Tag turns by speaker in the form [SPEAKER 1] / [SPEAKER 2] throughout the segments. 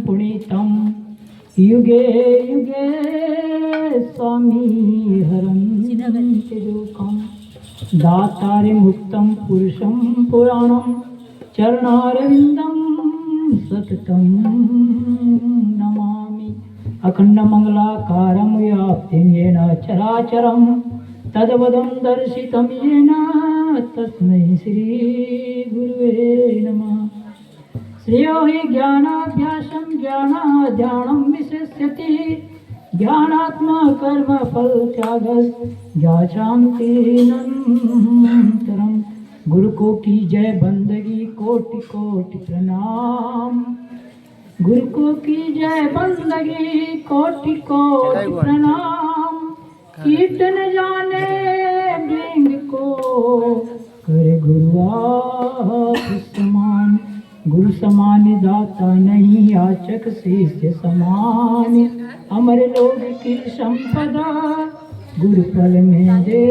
[SPEAKER 1] पुनीतं युगे युगे स्वामी हरन्ति दुःखं दातारि मुक्तं पुरुषं पुराणं चरणारविन्दं सततं नमामि। अखण्डमङ्गलाकारं व्याप्तिं येन चराचरं तद्पदं दर्शितं येन तस्मै श्रीगुरुवे नमः। श्रेयो हि ज्ञानाभ्यासं ज्ञानाध्यानं विशिष्यते ज्ञानात्मा कर्म फल त्यागशान्तिरन्तरं। गुरु को की जय बंदगी कोटि कोटि प्रणाम। गुरु को की जय बंदगी कोटि कोटि प्रणाम। कीर्तन जाने भृंग को करे गुरु आप समान। गुरु समान दाता नहीं याचक शिष्य समान। अमर लोग की संपदा गुरु फल में दे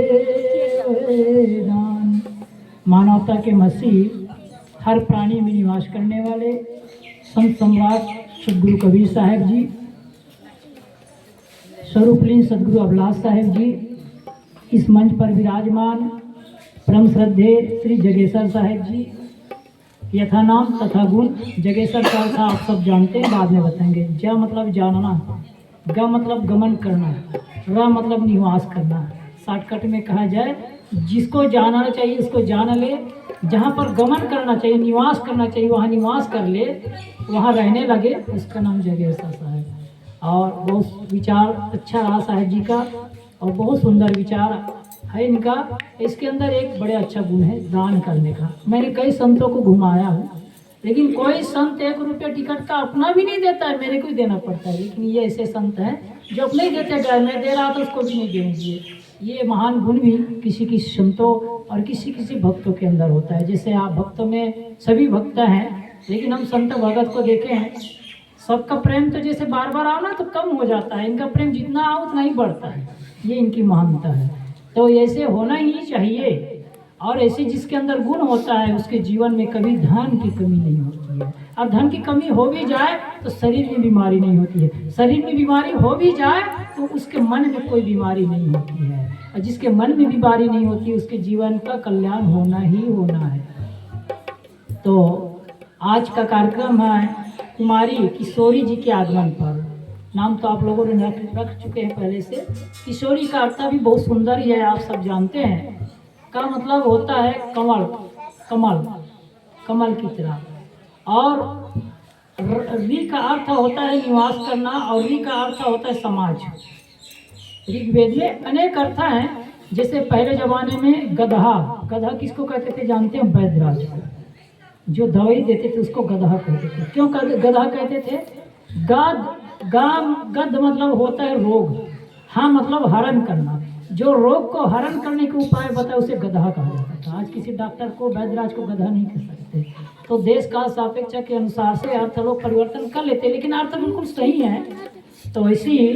[SPEAKER 1] दान। मानवता के मसीह हर प्राणी में निवास करने वाले संत सम्राट सदगुरु कबीर साहब जी, स्वरूपलीन सदगुरु अभिलाष साहब जी, इस मंच पर विराजमान परम श्रद्धेय श्री जगेश्वर साहब जी, यथा नाम तथा गुण। जगेश्वर का अर्थ आप सब जानते हैं, बाद में बताएंगे। ज मतलब जानना, ग मतलब गमन करना, र मतलब निवास करना। शॉर्टकट में कहा जाए, जिसको जानना चाहिए उसको जान ले, जहाँ पर गमन करना चाहिए, निवास करना चाहिए, वहाँ निवास कर ले, वहाँ रहने लगे, उसका नाम जगेश्वर साहब। और बहुत विचार अच्छा रहा साहब जी का, और बहुत सुंदर विचार है इनका। इसके अंदर एक बड़े अच्छा गुण है दान करने का। मैंने कई संतों को घुमाया हूँ, लेकिन कोई संत 1 रुपया टिकट का अपना भी नहीं देता है, मेरे को ही देना पड़ता है। लेकिन ये ऐसे संत हैं जो अपने ही देते गए, मैं दे रहा था उसको भी नहीं देंगे। ये महान गुण भी किसी किसी संतों और किसी किसी भक्तों के अंदर होता है। जैसे आप भक्तों में सभी भक्त हैं, लेकिन हम संत भगत को देखे हैं, सबका प्रेम तो जैसे बार बार आओ ना तो कम हो जाता है, इनका प्रेम जितना आओ उतना ही बढ़ता है। ये इनकी महानता है। तो ऐसे होना ही चाहिए। और ऐसे जिसके अंदर गुण होता है उसके जीवन में कभी धन की कमी नहीं होती है। और धन की कमी हो भी जाए तो शरीर में बीमारी नहीं होती है। शरीर में बीमारी हो भी जाए तो उसके मन में कोई बीमारी नहीं होती है। और जिसके मन में बीमारी नहीं होती उसके जीवन का कल्याण होना ही होना है। तो आज का कार्यक्रम है कुमारी किशोरी जी के आगमन पर। नाम तो आप लोगों ने रख चुके हैं पहले से। किशोरी का अर्थ भी बहुत सुंदर ही है, आप सब जानते हैं। का मतलब होता है कमल, कमल, कमल की तरह। और री का अर्थ होता है निवास करना, और री का अर्थ होता है समाज। ऋग्वेद में अनेक अर्थ हैं। जैसे पहले जमाने में गधा, गधा किसको कहते थे जानते हैं? वैद्यराज को। जो दवाई देते थे उसको गधा कहते थे। क्यों गधा कहते थे? गद मतलब होता है रोग, हाँ मतलब हरण करना। जो रोग को हरण करने के उपाय बताए उसे गधा कहा जाता था। आज किसी डॉक्टर को, वैद्यराज को गधा नहीं कह सकते। तो देश काल सापेक्षा के अनुसार से अर्थ लोग परिवर्तन कर लेते, लेकिन अर्थ बिल्कुल सही है। तो ऐसे ही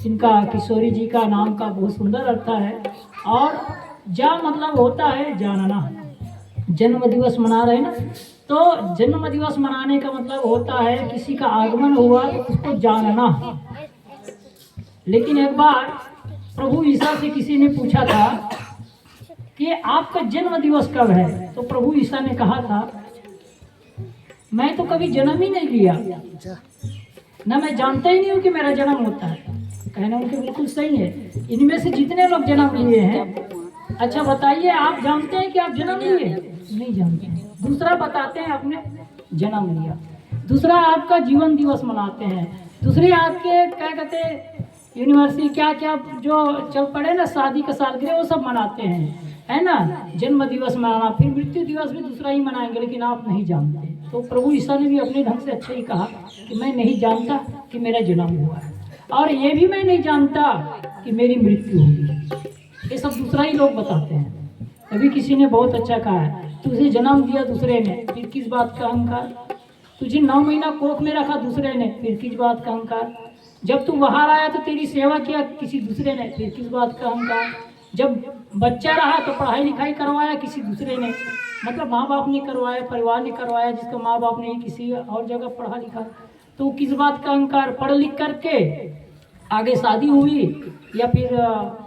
[SPEAKER 1] इनका किशोरी जी का नाम का बहुत सुंदर अर्थ है। और जा मतलब होता है जानना। जन्म दिवस मना रहे ना, तो जन्म दिवस मनाने का मतलब होता है किसी का आगमन हुआ तो उसको जानना। लेकिन एक बार प्रभु ईसा से किसी ने पूछा था कि आपका जन्म दिवस कब है? तो प्रभु ईसा ने कहा था मैं तो कभी जन्म ही नहीं लिया, ना मैं जानता ही नहीं हूँ कि मेरा जन्म होता है। कहना उनके बिल्कुल सही है। इनमें से जितने लोग जन्म लिए हैं, अच्छा बताइए आप जानते हैं कि आप जन्म लिए? नहीं जानते हैं। दूसरा बताते हैं आपने जन्म लिया। दूसरा आपका जीवन दिवस मनाते हैं। दूसरे आपके क्या कहते हैं यूनिवर्सिटी क्या क्या जो चल पड़े ना, शादी का सालगिरह वो सब मनाते हैं, है ना। जन्म दिवस मनाना, फिर मृत्यु दिवस भी दूसरा ही मनाएंगे, लेकिन आप नहीं जानते। तो प्रभु ईसा ने भी अपने ढंग से अच्छा ही कहा कि मैं नहीं जानता कि मेरा जन्म हुआ है, और ये भी मैं नहीं जानता कि मेरी मृत्यु होगी। ये सब दूसरा ही लोग बताते हैं। अभी किसी ने बहुत अच्छा कहा है, तुझे जन्म दिया दूसरे ने, फिर किस बात का अहंकार। तुझे 9 महीना कोख में रखा दूसरे ने, फिर किस बात का अहंकार। जब तू बाहर आया तो तेरी सेवा किया किसी दूसरे ने, फिर किस बात का अहंकार। जब बच्चा रहा तो पढ़ाई लिखाई करवाया किसी दूसरे ने, मतलब माँ बाप ने करवाया, परिवार ने करवाया, जिसका माँ बाप नहीं किसी और जगह पढ़ा लिखा। तो किस बात का अहंकार? पढ़ लिख करके आगे शादी हुई या फिर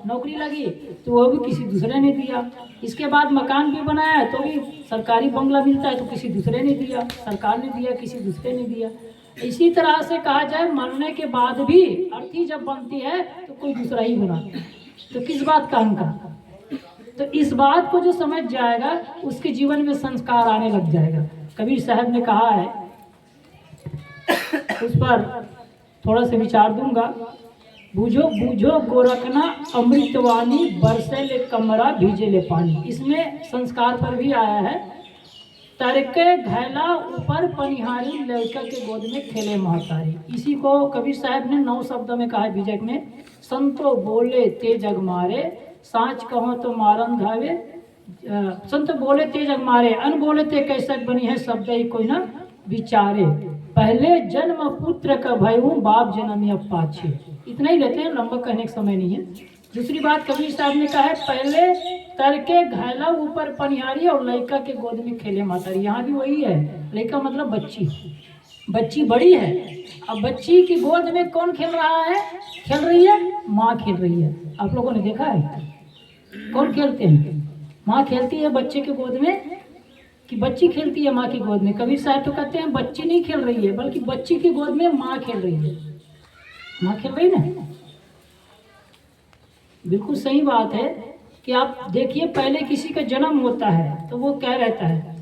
[SPEAKER 1] नौकरी लगी तो वो भी किसी दूसरे ने दिया। इसके बाद मकान भी बनाया तो भी सरकारी बंगला मिलता है तो किसी दूसरे ने दिया, सरकार ने दिया, किसी दूसरे ने दिया। इसी तरह से कहा जाए मरने के बाद भी अर्थी जब बनती है तो कोई दूसरा ही बनाता है। तो किस बात का अहंकार? तो इस बात को जो समझ जाएगा उसके जीवन में संस्कार आने लग जाएगा। कबीर साहब ने कहा है, उस पर थोड़ा सा विचार दूंगा। बूझो बूझो गोरखना अमृतवाणी, बरसे ले कमरा भीजे ले पानी। इसमें संस्कार पर भी आया है। तरके घैला ऊपर पनिहारी, लड़का के गोद में खेले महतारी। इसी को कबीर साहब ने 9 शब्दों में कहा है बीजक में। संतो बोले ते जग मारे, सांच कहो तो मारन घावे। संत बोले ते जग मारे, अन बोले ते कैसक बनी है, शब्द ही कोई ना विचारे। पहले जन्म पुत्र का भय हूँ, बाप जन्म अब पाछे। इतना ही लेते हैं, लंबा कहने का समय नहीं है। दूसरी बात कबीर साहब ने कहा है, पहले तरके घैला ऊपर पनिहारी और लड़का के गोद में खेले मातारी। यहाँ भी वही है, लड़का मतलब बच्ची, बच्ची बड़ी है। अब बच्ची की गोद में कौन खेल रहा है? खेल रही है माँ, खेल रही है। आप लोगों ने देखा है कौन खेलते हैं? माँ खेलती है बच्चे के गोद में कि बच्ची खेलती है माँ की गोद में? कबीर साहब तो कहते हैं बच्ची नहीं खेल रही है, बल्कि बच्ची की गोद में माँ खेल रही है। माँ खेल रही ना, बिल्कुल सही बात है। कि आप देखिए, पहले किसी का जन्म होता है तो वो क्या रहता है?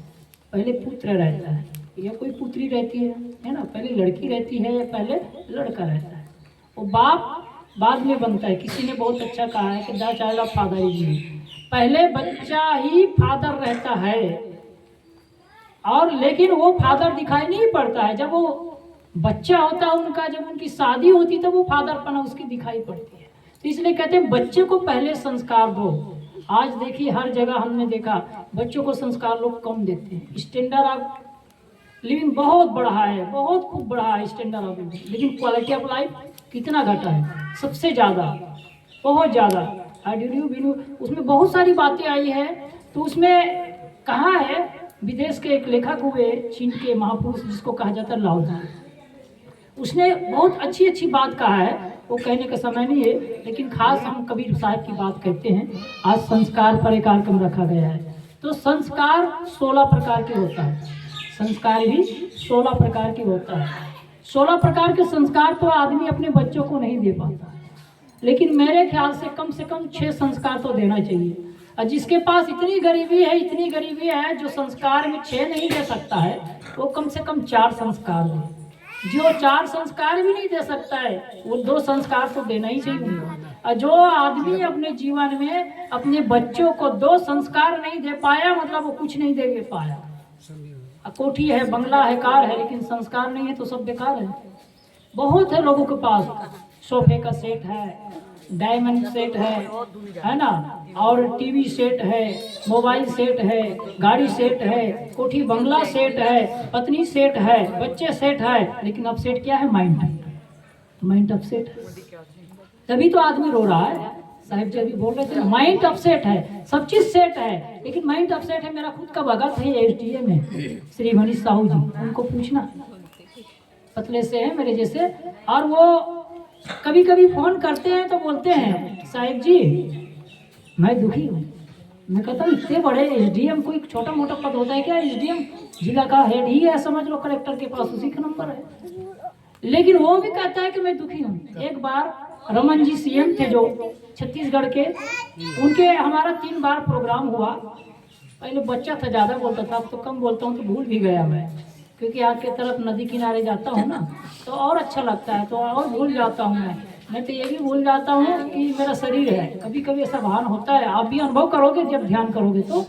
[SPEAKER 1] पहले पुत्र रहता है या कोई पुत्री रहती है ना? पहले लड़की रहती है या पहले लड़का रहता है। वो बाप बाद में बनता है। किसी ने बहुत अच्छा कहा है कि the child of father is me. पहले बच्चा ही फादर रहता है, और लेकिन वो फादर दिखाई नहीं पड़ता है। जब वो बच्चा होता है उनका, जब उनकी शादी होती तो वो फादरपना उसकी दिखाई पड़ती है। तो इसलिए कहते हैं बच्चे को पहले संस्कार दो। आज देखिए हर जगह हमने देखा बच्चों को संस्कार लोग कम देते हैं। स्टैंडर्ड ऑफ लिविंग बहुत बढ़ा है, बहुत खूब बढ़ा है स्टैंडर्ड ऑफ लिविंग, लेकिन क्वालिटी ऑफ लाइफ कितना घटा है? सबसे ज़्यादा, बहुत ज़्यादा। उसमें बहुत सारी बातें आई है। तो उसमें कहा है, विदेश के एक लेखक हुए, चीन के महापुरुष जिसको कहा जाता है लाओ त्से, उसने बहुत अच्छी अच्छी बात कहा है। वो कहने का समय नहीं है, लेकिन खास हम कबीर साहब की बात कहते हैं। आज संस्कार पर एक कार्यक्रम रखा गया है। तो संस्कार 16 प्रकार के होता है। संस्कार भी 16 प्रकार के होता है। 16 प्रकार के संस्कार तो आदमी अपने बच्चों को नहीं दे पाता, लेकिन मेरे ख्याल से कम 6 संस्कार तो देना चाहिए। और जिसके पास इतनी गरीबी है जो संस्कार में 6 नहीं दे सकता है, वो कम से कम 4 संस्कार दे। जो 4 संस्कार भी नहीं दे सकता है वो 2 संस्कार तो देना ही चाहिए उनको। और जो आदमी अपने जीवन में अपने बच्चों को 2 संस्कार नहीं दे पाया, मतलब वो कुछ नहीं दे पाया। कोठी है, बंगला है, कार है, लेकिन संस्कार नहीं है तो सब बेकार है। बहुत है लोगों के पास, सोफे का सेट है, डायमंड सेट है ना, और टीवी सेट है, मोबाइल सेट है, गाड़ी सेट है, कोठी बंगला सेट है, पत्नी सेट है, बच्चे सेट है, लेकिन अब सेट क्या है? माइंड अपसेट है। तभी तो आदमी रो रहा है। साहिब जी अभी बोल रहे थे माइंड अपसेट है, सब चीज सेट है, लेकिन माइंड अपसेट है। मेरा खुद का भगत है SDM में, श्री मनीष साहू जी, उनको पूछना, पतले से है मेरे जैसे, और वो कभी कभी फोन करते हैं तो बोलते हैं साहिब जी मैं दुखी हूँ। मैं कहता हूँ इतने बड़े SDM, कोई छोटा मोटा पद होता है क्या? SDM जिला का हेड ही है, समझ लो, कलेक्टर के पास उसी का नंबर है। लेकिन वो भी कहता है कि मैं दुखी हूँ। एक बार रमन जी CM थे जो छत्तीसगढ़ के, उनके हमारा 3 बार प्रोग्राम हुआ। पहले बच्चा था, ज़्यादा बोलता था, अब तो कम बोलता हूँ, तो भूल भी गया मैं, क्योंकि आपके तरफ नदी किनारे जाता हूँ ना तो और अच्छा लगता है, तो और भूल जाता हूँ मैं तो ये भी भूल जाता हूँ कि मेरा शरीर है। कभी कभी ऐसा भान होता है, आप भी अनुभव करोगे जब ध्यान करोगे तो,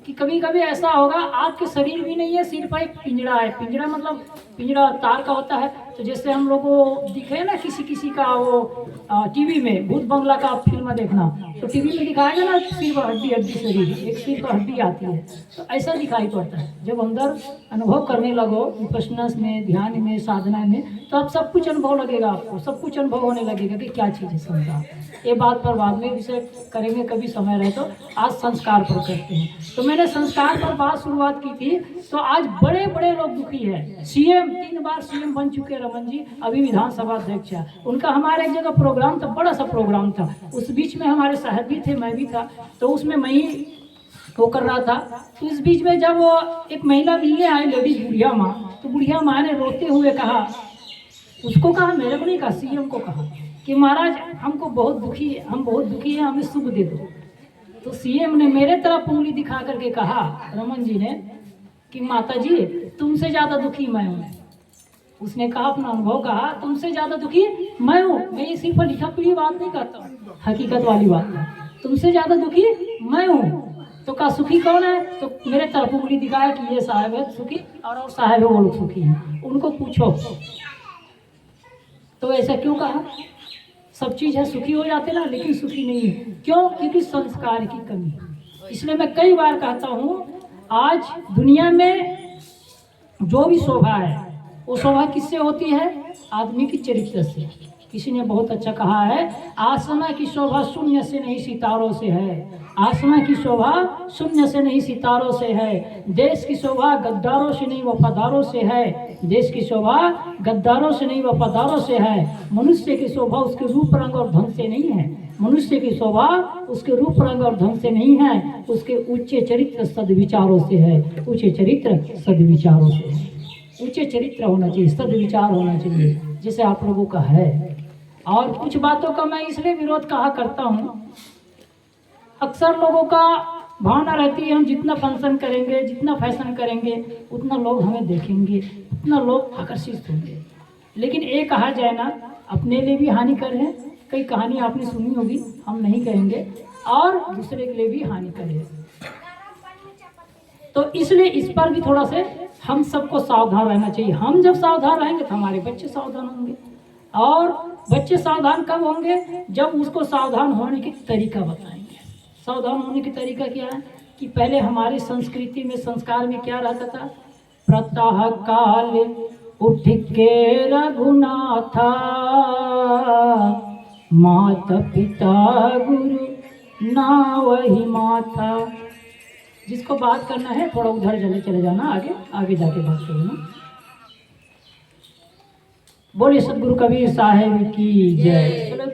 [SPEAKER 1] कि कभी कभी ऐसा होगा आपके शरीर भी नहीं है, सिर्फ एक पिंजरा है। पिंजरा मतलब पिंजरा तार का होता है। तो जैसे हम लोग को दिखे ना किसी का वो टीवी में भूत बंगला का आप फिल्म देखना, तो तो टीवी में दिखाएगा ना सिर्फ हड्डी हड्डी शरीर, एक सिर्फ हड्डी आती है, तो ऐसा दिखाई पड़ता है। जब अंदर अनुभव करने लगो विपश्यना में, ध्यान में, साधना में, तो अब सब कुछ अनुभव लगेगा, आपको सब कुछ अनुभव होने लगेगा कि क्या चीज़ है संसार। ये बात पर बाद में विषय करेंगे कभी समय रहे तो। आज संस्कार पर करते हैं। तो मैंने संस्कार पर बात शुरुआत की थी। तो आज बड़े बड़े लोग दुखी है। सीएम 3 बार सीएम बन चुके रमन जी, अभी विधानसभा अध्यक्ष है। उनका हमारे एक जगह प्रोग्राम था, बड़ा सा प्रोग्राम था, उस बीच में हमारे साहब भी थे, मैं भी था, तो उसमें मैं ही वो कर रहा था। तो इस बीच में जब वो एक महिला मिलने आई, लेडीज, बुढ़िया माँ, तो बुढ़िया माँ ने रोते हुए कहा, उसको कहा, मेरे को नहीं कहा, सीएम को कहा कि महाराज हमको बहुत दुखी है, हम बहुत दुखी हैं, हमें सुख दे दो। तो सीएम ने मेरे तरफ उंगली दिखा करके कहा, रमन जी ने, कि माता जी तुमसे ज़्यादा दुखी मैं हूँ। उसने कहा, अपना अनुभव कहा, तुमसे ज़्यादा दुखी मैं हूँ। मैं ये सिर्फ लिखा पढ़ी बात नहीं करता हूँ, हकीकत वाली बात है। तुमसे ज़्यादा दुखी मैं हूँ। तो कहा सुखी कौन है? तो मेरे तरफ उंगली दिखाया कि ये साहब है सुखी, और साहब है वो लोग सुखी हैं, उनको पूछो। तो ऐसा क्यों कहा? सब चीज़ है, सुखी हो जाते ना, लेकिन सुखी नहीं है। क्यों? क्योंकि संस्कार की कमी। इसलिए मैं कई बार कहता हूँ, आज दुनिया में जो भी शोभा है वो शोभा किससे होती है? आदमी की चरित्र से। किसी ने बहुत अच्छा कहा है, आसमां की शोभा शून्य से नहीं सितारों से है। आसमां की शोभा शून्य से नहीं सितारों से है। देश की शोभा गद्दारों से नहीं वफादारों से है। देश की शोभा गद्दारों से नहीं वफादारों से है। मनुष्य की शोभा उसके रूप रंग और ढंग से नहीं है। मनुष्य की शोभा उसके रूप रंग और ढंग से नहीं है, उसके ऊंचे चरित्र सद्विचारों से है। ऊंचे चरित्र सद्विचारों से है। ऊंचे चरित्र होना चाहिए, सद्विचार होना चाहिए, जैसे आप लोगों का है। और कुछ बातों का मैं इसलिए विरोध कहा करता हूँ, अक्सर लोगों का भावना रहती है, हम जितना फंक्शन करेंगे, जितना फैशन करेंगे, उतना लोग हमें देखेंगे, उतना लोग आकर्षित होंगे। लेकिन ये कहा जाए ना, अपने लिए भी हानिकर है। कई कहानी आपने सुनी होगी, हम नहीं कहेंगे, और दूसरे के लिए भी हानिकर है। तो इसलिए इस पर भी थोड़ा से हम सबको सावधान रहना चाहिए। हम जब सावधान रहेंगे तो हमारे बच्चे सावधान होंगे, और बच्चे सावधान कब होंगे? जब उसको सावधान होने की तरीका बताएंगे। सावधान होने की तरीका क्या है? कि पहले हमारी संस्कृति में, संस्कार में क्या रहता था? प्रातः काल उठ के रघुनाथा, माता पिता गुरु ना वही माथा। जिसको बात करना है थोड़ा उधर चले जाना, आगे जाके बात करना। बोलिए सदगुरु कबीर साहिब की जय।